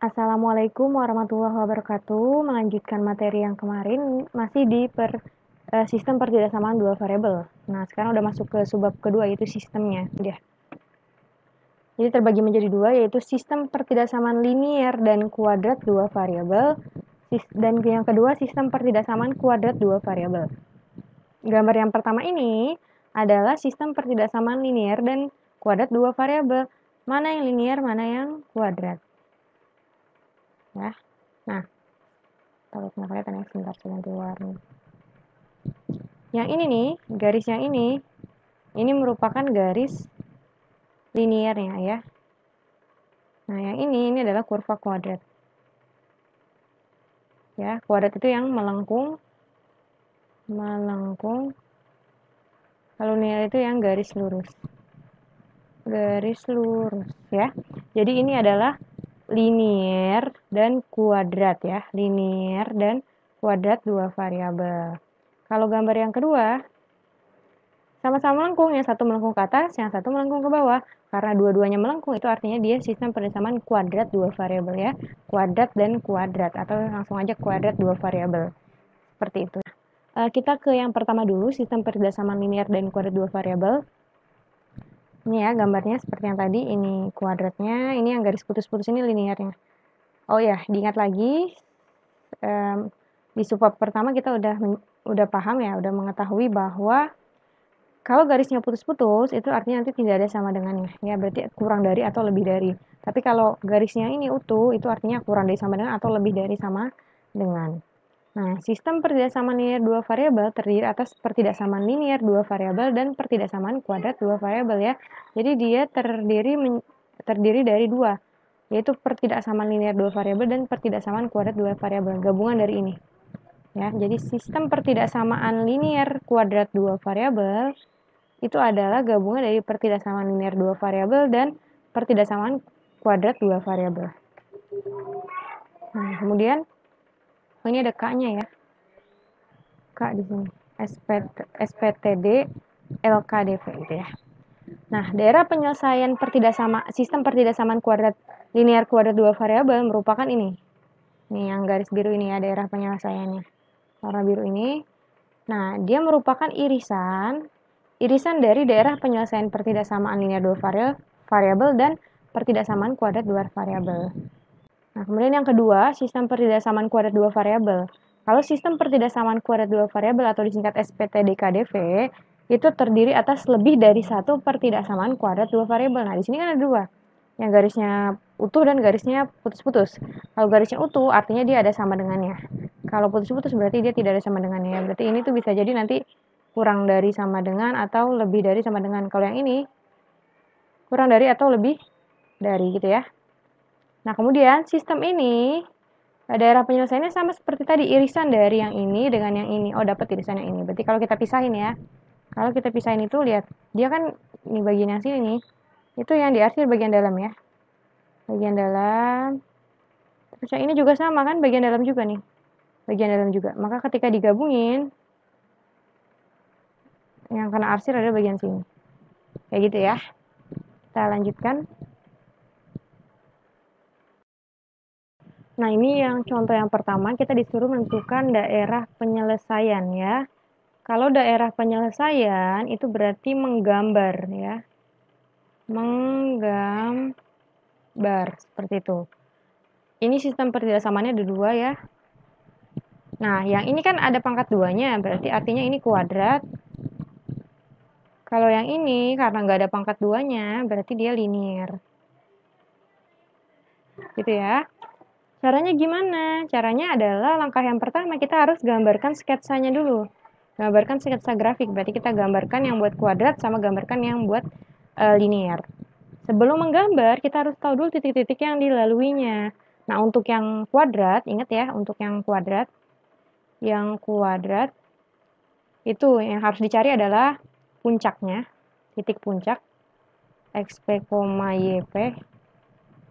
Assalamualaikum warahmatullahi wabarakatuh. Melanjutkan materi yang kemarin masih di sistem pertidaksamaan dua variabel. Nah, sekarang udah masuk ke subbab kedua yaitu sistemnya. Jadi terbagi menjadi dua yaitu sistem pertidaksamaan linier dan kuadrat dua variabel dan yang kedua sistem pertidaksamaan kuadrat dua variabel. Gambar yang pertama ini adalah sistem pertidaksamaan linier dan kuadrat dua variabel. Mana yang linier, mana yang kuadrat. Ya. Nah, kalau nggak kelihatan ya, sebentar saya ganti warna. Yang ini nih, garis yang ini merupakan garis liniernya ya. Nah, yang ini adalah kurva kuadrat. Ya, kuadrat itu yang melengkung. Kalau linear itu yang garis lurus. Garis lurus ya. Jadi ini adalah linier dan kuadrat ya. Linier dan kuadrat dua variabel. Kalau gambar yang kedua, sama-sama melengkung, yang satu melengkung ke atas, yang satu melengkung ke bawah. Karena dua-duanya melengkung, itu artinya dia sistem persamaan kuadrat dua variabel ya. Kuadrat dan kuadrat, atau langsung aja kuadrat dua variabel. Seperti itu. Kita ke yang pertama dulu, sistem persamaan linier dan kuadrat dua variabel. Ini ya gambarnya seperti yang tadi, ini kuadratnya, ini yang garis putus-putus ini liniernya. Oh ya, diingat lagi, di subbab pertama kita udah paham ya, udah mengetahui bahwa kalau garisnya putus-putus, itu artinya nanti tidak ada sama dengannya. Ya, berarti kurang dari atau lebih dari. Tapi kalau garisnya ini utuh, itu artinya kurang dari sama dengan atau lebih dari sama dengan. Nah, sistem pertidaksamaan linier dua variabel terdiri atas pertidaksamaan linier dua variabel dan pertidaksamaan kuadrat dua variabel ya. Jadi dia terdiri dari dua, yaitu pertidaksamaan linier dua variabel dan pertidaksamaan kuadrat dua variabel. Gabungan dari ini. Ya, jadi sistem pertidaksamaan linier kuadrat dua variabel itu adalah gabungan dari pertidaksamaan linier dua variabel dan pertidaksamaan kuadrat dua variabel. Nah, kemudian ini ada K-nya ya. K di sini. SPTD LKDV gitu ya. Nah, daerah penyelesaian sistem pertidaksamaan kuadrat linier kuadrat dua variabel merupakan ini. Ini yang garis biru ini ya, daerah penyelesaiannya. Warna biru ini. Nah, dia merupakan irisan dari daerah penyelesaian pertidaksamaan linier dua variabel dan pertidaksamaan kuadrat dua variabel. Nah, kemudian yang kedua, sistem pertidaksamaan kuadrat dua variabel. Kalau sistem pertidaksamaan kuadrat dua variabel atau disingkat SPTD-KDV itu terdiri atas lebih dari satu pertidaksamaan kuadrat dua variabel. Nah, di sini kan ada dua. Yang garisnya utuh dan garisnya putus-putus. Kalau garisnya utuh artinya dia ada sama dengannya. Kalau putus-putus berarti dia tidak ada sama dengannya. Berarti ini tuh bisa jadi nanti kurang dari sama dengan atau lebih dari sama dengan. Kalau yang ini kurang dari atau lebih dari gitu ya. Nah, kemudian sistem ini daerah penyelesaiannya sama seperti tadi, irisan dari yang ini dengan yang ini. Oh, dapat irisan yang ini. Berarti kalau kita pisahin ya. Kalau kita pisahin itu lihat, dia kan ini bagian yang sini nih. Itu yang diarsir bagian dalam ya. Bagian dalam. Terus yang ini juga sama kan, bagian dalam juga nih. Bagian dalam juga. Maka ketika digabungin, yang kena arsir ada bagian sini. Kayak gitu ya. Kita lanjutkan. Nah, ini yang contoh yang pertama, kita disuruh menentukan daerah penyelesaian ya. Kalau daerah penyelesaian itu berarti menggambar ya. Menggambar seperti itu. Ini sistem pertidaksamaannya ada dua ya. Nah, yang ini kan ada pangkat duanya, berarti artinya ini kuadrat. Kalau yang ini karena nggak ada pangkat duanya, berarti dia linier. Gitu ya. Caranya gimana? Caranya adalah langkah yang pertama kita harus gambarkan sketsanya dulu. Gambarkan sketsa grafik, berarti kita gambarkan yang buat kuadrat sama gambarkan yang buat linier. Sebelum menggambar, kita harus tahu dulu titik-titik yang dilaluinya. Nah, untuk yang kuadrat, ingat ya, untuk yang kuadrat itu yang harus dicari adalah puncaknya, titik puncak, XP, YP,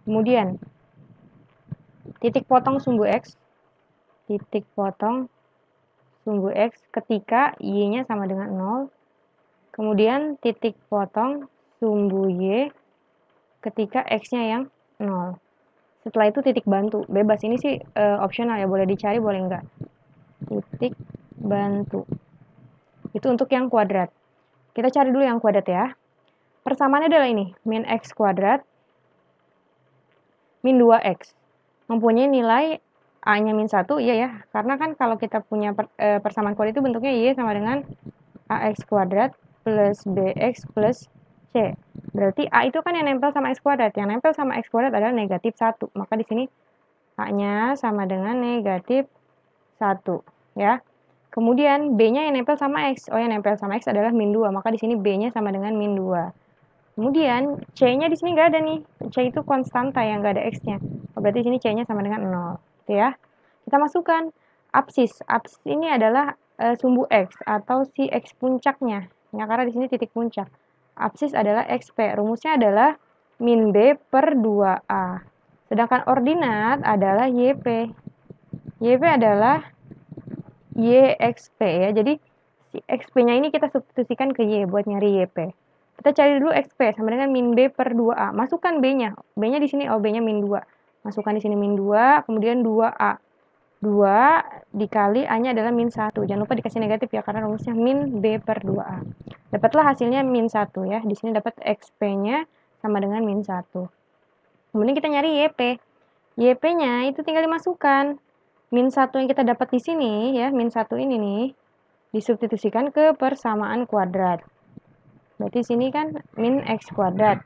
kemudian titik potong sumbu X, ketika Y-nya sama dengan 0, kemudian titik potong sumbu Y ketika X-nya yang 0. Setelah itu titik bantu, bebas. Ini sih opsional ya, boleh dicari boleh enggak. Titik bantu. Itu untuk yang kuadrat. Kita cari dulu yang kuadrat ya. Persamaannya adalah ini, min x kuadrat min 2x. Mempunyai nilai A-nya min 1, iya ya. Karena kan kalau kita punya persamaan kuadrat itu bentuknya Y sama dengan AX kuadrat plus BX plus C. Berarti A itu kan yang nempel sama X kuadrat. Yang nempel sama X kuadrat adalah negatif 1. Maka di sini A-nya sama dengan negatif 1. Ya. Kemudian B-nya yang nempel sama X. Oh, yang nempel sama X adalah min 2. Maka di sini B-nya sama dengan min 2. Kemudian C-nya di sini nggak ada nih. C itu konstanta yang nggak ada X-nya. Oh, berarti di sini C-nya sama dengan 0. Gitu ya. Kita masukkan absis. Absis ini adalah sumbu X atau si X puncaknya. Ya, karena di sini titik puncak. Absis adalah XP. Rumusnya adalah min B per 2A. Sedangkan ordinat adalah YP. YP adalah YXP ya. Jadi si XP-nya ini kita substitusikan ke Y buat nyari YP. Kita cari dulu XP sama dengan min B per 2A. Masukkan B-nya. B-nya di sini, oh B-nya min 2. Masukkan di sini min 2, kemudian 2A. 2 dikali A-nya adalah min 1. Jangan lupa dikasih negatif ya, karena rumusnya min B per 2A. Dapatlah hasilnya min 1 ya. Di sini dapat XP-nya sama dengan min 1. Kemudian kita nyari YP. YP-nya itu tinggal dimasukkan. Min 1 yang kita dapat di sini ya, min 1 ini nih, disubstitusikan ke persamaan kuadrat. Berarti sini kan min X kuadrat.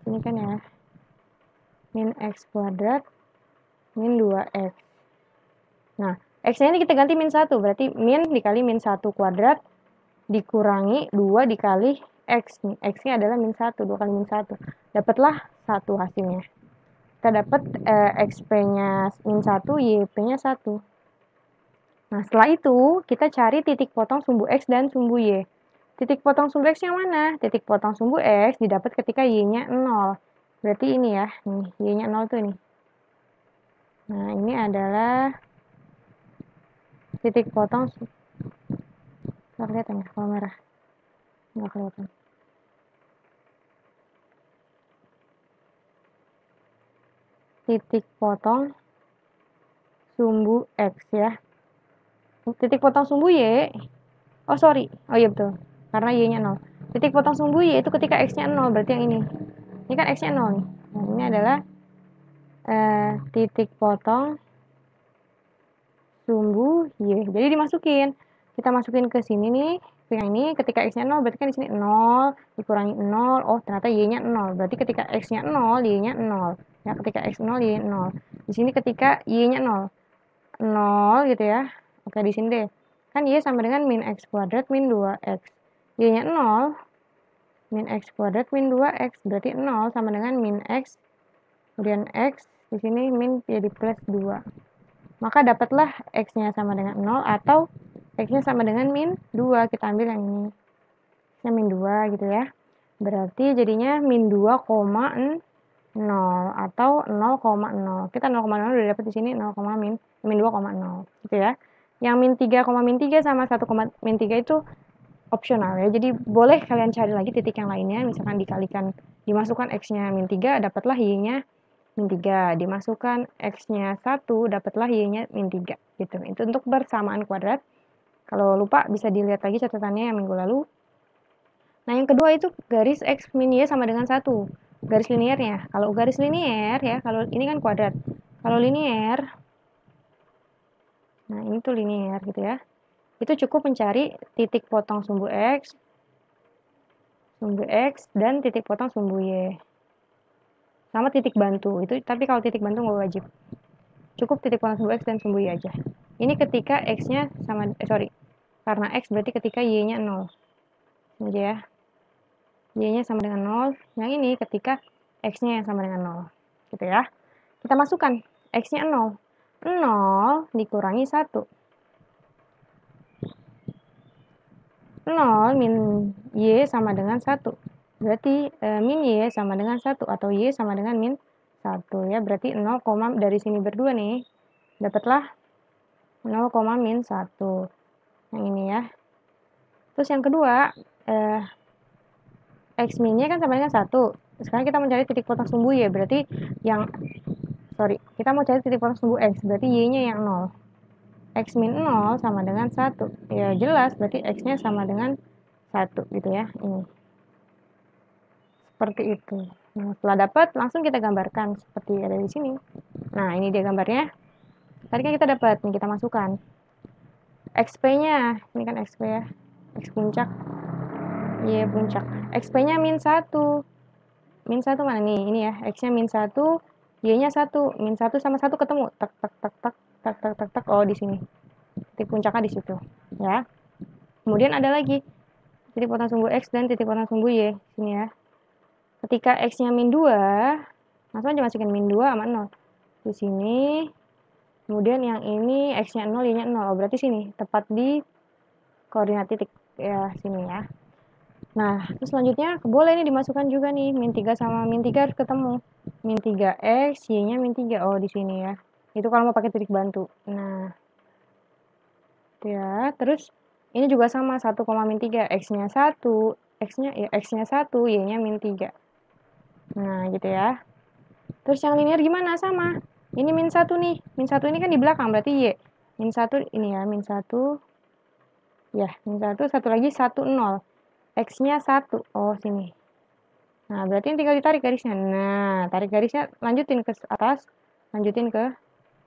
Ini kan ya, min X kuadrat min 2X. Nah, X-nya ini kita ganti min 1, berarti min dikali min 1 kuadrat dikurangi 2 dikali X. X-nya adalah min 1, 2 kali min 1. Dapatlah 1 hasilnya. Kita dapat XP-nya min 1, YP-nya 1. Nah, setelah itu kita cari titik potong sumbu X dan sumbu Y. Titik potong sumbu X yang mana? Titik potong sumbu X didapat ketika Y-nya 0. Berarti ini ya, nih, Y-nya 0 tuh ini. Nah, ini adalah titik potong. Nggak kelihatan ya kalau merah? Nggak kelihatan. Titik potong sumbu X ya. Titik potong sumbu Y. Oh, sorry. Oh iya betul. Karena Y-nya 0. Titik potong sumbu Y itu ketika X-nya 0. Berarti yang ini. Ini kan X-nya 0 nih. Nah, ini adalah titik potong sumbu Y. Jadi dimasukin. Kita masukin ke sini nih. Yang ini ketika X-nya 0 berarti kan di sini 0 dikurangi 0. Oh, ternyata Y-nya 0. Berarti ketika X-nya 0, Y-nya 0. Ya, ketika X 0, Y 0. Di sini ketika Y-nya 0. 0 gitu ya. Oke, di sini deh. Kan Y sama dengan min X kuadrat min 2X. Y-nya 0. Min X kuadrat min 2X. Berarti 0 sama dengan min X. Kemudian X. Di sini min jadi plus 2. Maka dapatlah X-nya sama dengan 0 atau X-nya sama dengan min 2. Kita ambil yang ini. X-nya min 2 gitu ya. Berarti jadinya min 2,0 atau 0,0. Kita 0,0 udah dapat di sini 0, min 2,0 gitu ya. Yang min 3, sama 1, min 3 itu opsional ya. Jadi boleh kalian cari lagi titik yang lainnya, misalkan dikalikan dimasukkan X-nya min 3, dapatlah Y-nya min 3. Dimasukkan X-nya 1, dapatlah Y-nya min 3 gitu. Itu untuk persamaan kuadrat. Kalau lupa bisa dilihat lagi catatannya yang minggu lalu. Nah, yang kedua itu garis X min Y sama dengan 1. Garis liniernya. Kalau garis linier ya, kalau ini kan kuadrat. Kalau linier, nah ini tuh linier gitu ya. Itu cukup mencari titik potong sumbu X, dan titik potong sumbu Y. Sama titik bantu. Itu tapi kalau titik bantu nggak wajib. Cukup titik potong sumbu X dan sumbu Y aja. Ini ketika X-nya sama, karena X berarti ketika Y-nya 0. Ini aja ya. Y-nya sama dengan 0. Yang ini ketika X-nya yang sama dengan 0. Gitu ya. Kita masukkan X-nya 0. 0 dikurangi 1. 0 min Y sama dengan 1. Berarti min Y sama dengan 1 atau Y sama dengan min 1 ya. Berarti 0, dari sini berdua nih. Dapatlah 0, min 1. Yang ini ya. Terus yang kedua, X min Y kan sama dengan 1. sekarang kita mencari titik potong sumbu Y, berarti yang kita mau cari titik potong sumbu X, berarti Y-nya yang 0. X min 0 sama dengan 1. Ya jelas, berarti X-nya sama dengan 1 gitu ya. Ini. Seperti itu. Nah, setelah dapat, langsung kita gambarkan seperti ada di sini. Nah, ini dia gambarnya. Tadi kan kita dapat, nih kita masukkan. XP-nya, ini kan XP ya. X puncak. Y puncak. XP-nya min 1. Min 1 mana nih? Ini ya. X-nya min 1, Y-nya 1. Min 1 sama 1 ketemu. Tak, tak, tak, tak, tak, tak, tak, tak. Oh, di sini. Titik puncaknya di situ. Ya. Kemudian ada lagi. Titik potong sumbu X dan titik potong sumbu Y. Sini ya. Ketika X-nya min 2, langsung aja masukin min 2 sama 0. Di sini. Kemudian yang ini X-nya 0, Y-nya 0. Oh, berarti sini. Tepat di koordinat titik. Ya, sini ya. Nah, terus selanjutnya boleh nih dimasukkan juga nih, min 3 sama min 3 harus ketemu. Min 3X, Y-nya min 3. Oh, di sini ya. Itu kalau mau pakai titik bantu. Nah, itu ya. Terus ini juga sama, 1, min 3. X-nya 1, X-nya 1, Y-nya min 3. Nah, gitu ya. Terus yang linear gimana? Sama. Ini min 1 nih. Min 1 ini kan di belakang, berarti Y. Min 1 ini ya, min 1. Ya, min 1, satu lagi 1, 0. X-nya 1. Oh, sini. Nah, berarti tinggal ditarik garisnya. Nah, tarik garisnya, lanjutin ke atas, lanjutin ke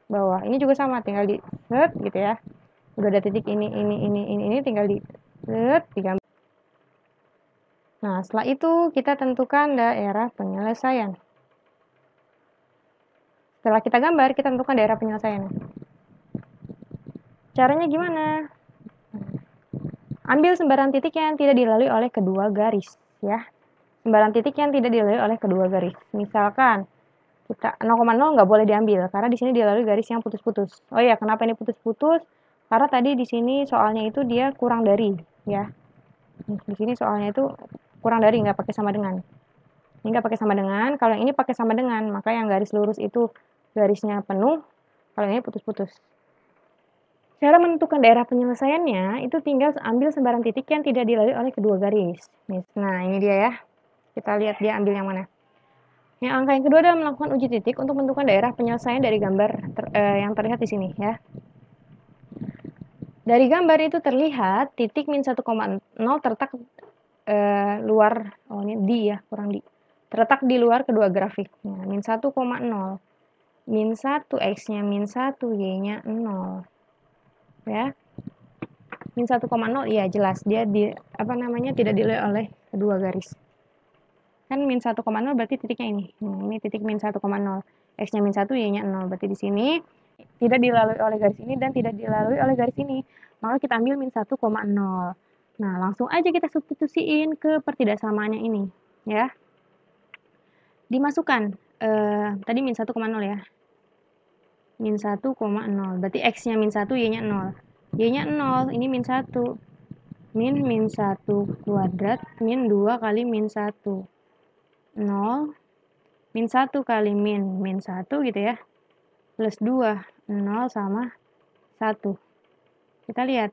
bawah. Ini juga sama, tinggal di set gitu ya. Udah ada titik ini, tinggal di set, digambar. Nah, setelah itu kita tentukan daerah penyelesaian. Setelah kita gambar, kita tentukan daerah penyelesaian. Caranya gimana? Ambil sembarang titik yang tidak dilalui oleh kedua garis, ya. Sembarang titik yang tidak dilalui oleh kedua garis. Misalkan kita 0,0 nggak boleh diambil karena di sini dilalui garis yang putus-putus. Oh iya, kenapa ini putus-putus? Karena tadi di sini soalnya itu dia kurang dari, ya. Di sini soalnya itu kurang dari, nggak pakai sama dengan. Ini nggak pakai sama dengan. Kalau yang ini pakai sama dengan, maka yang garis lurus itu garisnya penuh. Kalau ini putus-putus. Cara menentukan daerah penyelesaiannya itu tinggal ambil sembarang titik yang tidak dilalui oleh kedua garis. Nah, ini dia ya. Kita lihat dia ambil yang mana. Yang angka yang kedua adalah melakukan uji titik untuk menentukan daerah penyelesaian dari gambar yang terlihat di sini ya. Dari gambar itu terlihat titik min 1,0 terletak luar, oh ini di ya, kurang di. Terletak di luar kedua grafik. Nah, min 1,0. Min 1 X-nya min 1, Y-nya 0. Ya. Min 1,0 ya jelas dia tidak dilalui oleh kedua garis. Kan min 1,0 berarti titiknya ini. Nah, ini titik min 1,0. X-nya min 1, Y-nya 0. Berarti di sini tidak dilalui oleh garis ini dan tidak dilalui oleh garis ini. Maka kita ambil min 1,0. Nah, langsung aja kita substitusiin ke pertidaksamaannya ini. Ya. Dimasukkan. Tadi min 1,0 ya. Min 1,0. Berarti X-nya min 1, Y-nya 0. Y-nya 0. Ini min 1. Min 1 kuadrat. Min 2 kali min 1. 0. Min 1 kali min 1 gitu ya. Plus 2. 0 sama 1. Kita lihat.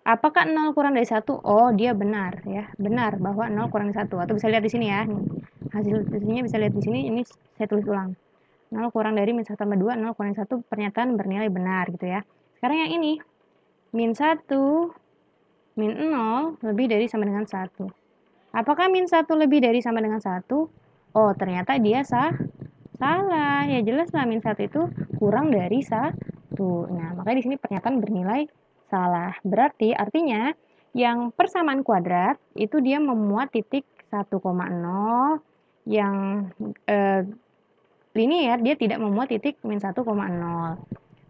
Apakah 0 kurang dari 1? Oh, dia benar ya. Benar bahwa 0 kurang dari 1. Atau bisa lihat di sini ya. Nih. Hasil tulisnya bisa lihat di sini. Ini saya tulis ulang. 0 kurang dari min 1 tambah 2. 0 kurang dari 1 pernyataan bernilai benar gitu ya. Sekarang yang ini. Min 1, min 0 lebih dari sama dengan 1. Apakah min 1 lebih dari sama dengan 1? Oh, ternyata dia salah. Ya jelas lah min 1 itu kurang dari 1. Nah, makanya di sini pernyataan bernilai salah. Berarti artinya yang persamaan kuadrat itu dia memuat titik 1,0, yang linear dia tidak memuat titik min 1,0.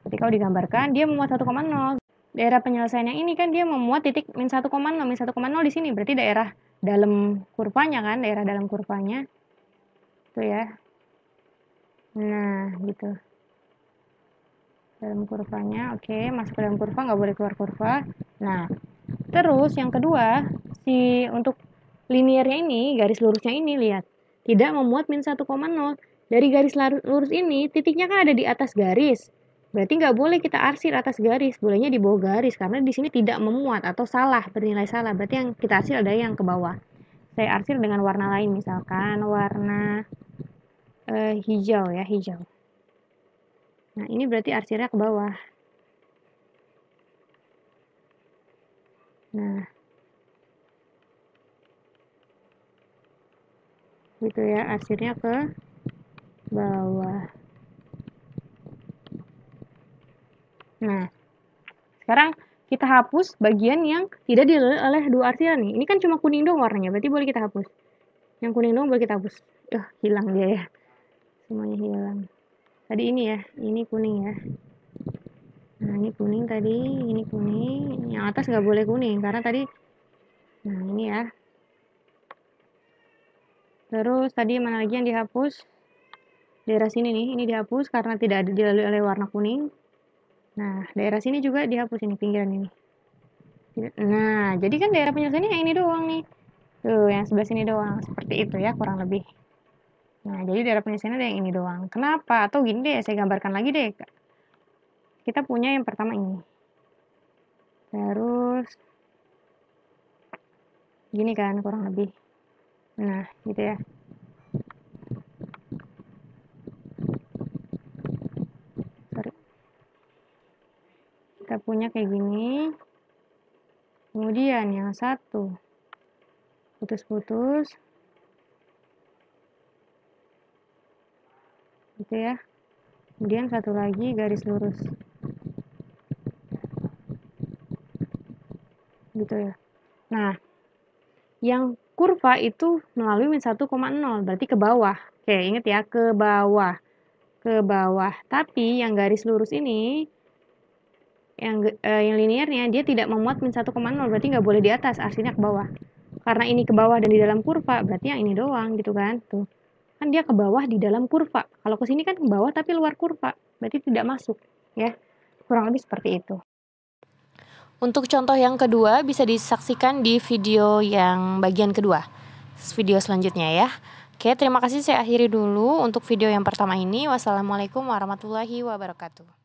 Jadi kalau digambarkan dia memuat 1,0. Daerah penyelesaian yang ini kan dia memuat titik min 1,0. Min 1,0 di sini berarti daerah dalam kurvanya kan, daerah dalam kurvanya. Itu ya. Nah, gitu. Dalam kurvanya, oke, masuk ke dalam kurva, nggak boleh keluar kurva. Nah, terus yang kedua, untuk linearnya ini, garis lurusnya ini, lihat. Tidak memuat min 1,0. Dari garis lurus ini, titiknya kan ada di atas garis. Berarti nggak boleh kita arsir atas garis, bolehnya di bawah garis. Karena di sini tidak memuat atau salah, bernilai salah. Berarti yang kita arsir ada yang ke bawah. saya arsir dengan warna lain, misalkan warna hijau ya, hijau. Nah, ini berarti arsirnya ke bawah. Nah, gitu ya, arsirnya ke bawah. Nah, sekarang kita hapus bagian yang tidak dilalui oleh dua arsiran nih. Ini kan cuma kuning doang warnanya, berarti boleh kita hapus. Yang kuning doang boleh kita hapus. Hilang dia ya. Semuanya hilang. Tadi ini ya, ini kuning ya. Nah, ini kuning tadi, ini kuning. Yang atas nggak boleh kuning, karena tadi, nah ini ya. Terus tadi mana lagi yang dihapus? Daerah sini nih, ini dihapus karena tidak ada dilalui oleh warna kuning. Nah, daerah sini juga dihapus ini, pinggiran ini. Nah, jadi kan daerah penyelesaiannya yang ini doang nih. Tuh, yang sebelah sini doang. Seperti itu ya, kurang lebih. Nah, jadi daerah penyelesaiannya ada yang ini doang. Kenapa? Atau gini deh, saya gambarkan lagi deh. Kita punya yang pertama ini. Terus, gini kan, kurang lebih. Nah, gitu ya. Sorry. Kita punya kayak gini. Kemudian yang satu. Putus-putus. Gitu ya. Kemudian satu lagi garis lurus. Gitu ya. Nah, yang kurva itu melalui min 1,0, berarti ke bawah. Oke, ingat ya, ke bawah. Ke bawah. Tapi yang garis lurus ini, yang linearnya, dia tidak memuat min 1,0, berarti nggak boleh di atas, arsirnya ke bawah. Karena ini ke bawah dan di dalam kurva, berarti yang ini doang gitu kan. Tuh. Kan dia ke bawah di dalam kurva. Kalau ke sini kan ke bawah tapi luar kurva, berarti tidak masuk. Ya, kurang lebih seperti itu. Untuk contoh yang kedua bisa disaksikan di video yang bagian kedua, video selanjutnya ya. Oke, terima kasih, saya akhiri dulu untuk video yang pertama ini. Wassalamualaikum warahmatullahi wabarakatuh.